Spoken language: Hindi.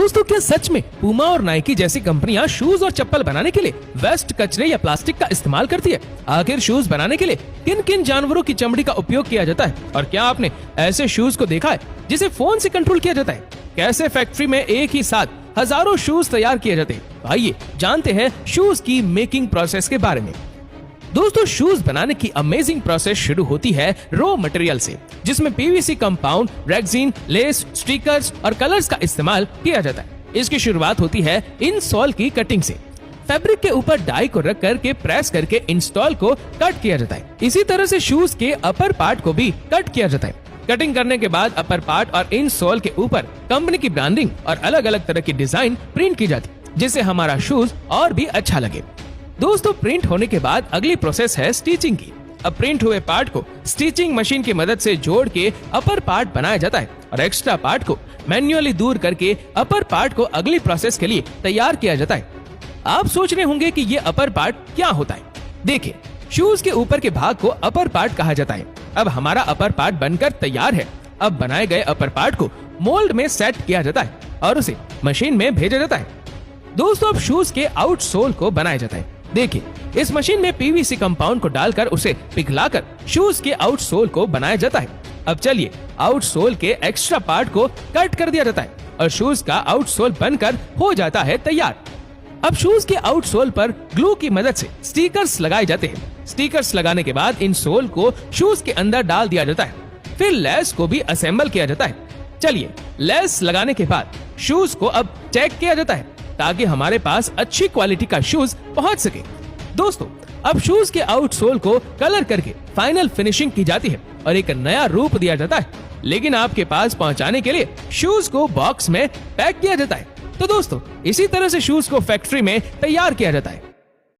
दोस्तों क्या सच में पूमा और नाइकी जैसी कंपनियां शूज और चप्पल बनाने के लिए वेस्ट, कचरे या प्लास्टिक का इस्तेमाल करती है? आखिर शूज बनाने के लिए किन किन जानवरों की चमड़ी का उपयोग किया जाता है? और क्या आपने ऐसे शूज को देखा है जिसे फोन से कंट्रोल किया जाता है? कैसे फैक्ट्री में एक ही साथ हजारों शूज तैयार किए जाते हैं? आइए जानते हैं शूज की मेकिंग प्रोसेस के बारे में। दोस्तों शूज बनाने की अमेजिंग प्रोसेस शुरू होती है रॉ मटेरियल से, जिसमें PVC compound, Rexin, less, stickers और कलर्स का इस्तेमाल किया जाता है। इसकी शुरुआत होती है इनसोल की कटिंग से। फैब्रिक के ऊपर डाई को रख करके प्रेस करके इंस्टॉल को कट किया जाता है। इसी तरह से शूज के अपर पार्ट को भी कट किया जाता है। कटिंग करने के बाद अपर पार्ट और इनसोल के ऊपर कंपनी की ब्रांडिंग और अलग अलग तरह की डिजाइन प्रिंट की जाती है, जिससे हमारा शूज और भी अच्छा लगे। दोस्तों प्रिंट होने के बाद अगली प्रोसेस है स्टिचिंग की। अब प्रिंट हुए पार्ट को स्टिचिंग मशीन की मदद से जोड़ के अपर पार्ट बनाया जाता है और एक्स्ट्रा पार्ट को मैन्युअली दूर करके अपर पार्ट को अगली प्रोसेस के लिए तैयार किया जाता है। आप सोच रहे होंगे कि ये अपर पार्ट क्या होता है? देखिए, शूज के ऊपर के भाग को अपर पार्ट कहा जाता है। अब हमारा अपर पार्ट बनकर तैयार है। अब बनाए गए अपर पार्ट को मोल्ड में सेट किया जाता है और उसे मशीन में भेजा जाता है। दोस्तों अब शूज के आउटसोल को बनाया जाता है। देखिए, इस मशीन में पीवीसी कंपाउंड को डालकर उसे पिघलाकर शूज के आउटसोल को बनाया जाता है। अब चलिए आउटसोल के एक्स्ट्रा पार्ट को कट कर दिया जाता है और शूज का आउटसोल बनकर हो जाता है तैयार। अब शूज के आउटसोल पर ग्लू की मदद से स्टिकर्स लगाए जाते हैं। स्टिकर्स लगाने के बाद इन सोल को शूज के अंदर डाल दिया जाता है। फिर लेस को भी असेंबल किया जाता है। चलिए लेस लगाने के बाद शूज को अब चेक किया जाता है ताकि हमारे पास अच्छी क्वालिटी का शूज पहुंच सके। दोस्तों अब शूज के आउटसोल को कलर करके फाइनल फिनिशिंग की जाती है और एक नया रूप दिया जाता है। लेकिन आपके पास पहुंचाने के लिए शूज को बॉक्स में पैक किया जाता है। तो दोस्तों इसी तरह से शूज को फैक्ट्री में तैयार किया जाता है।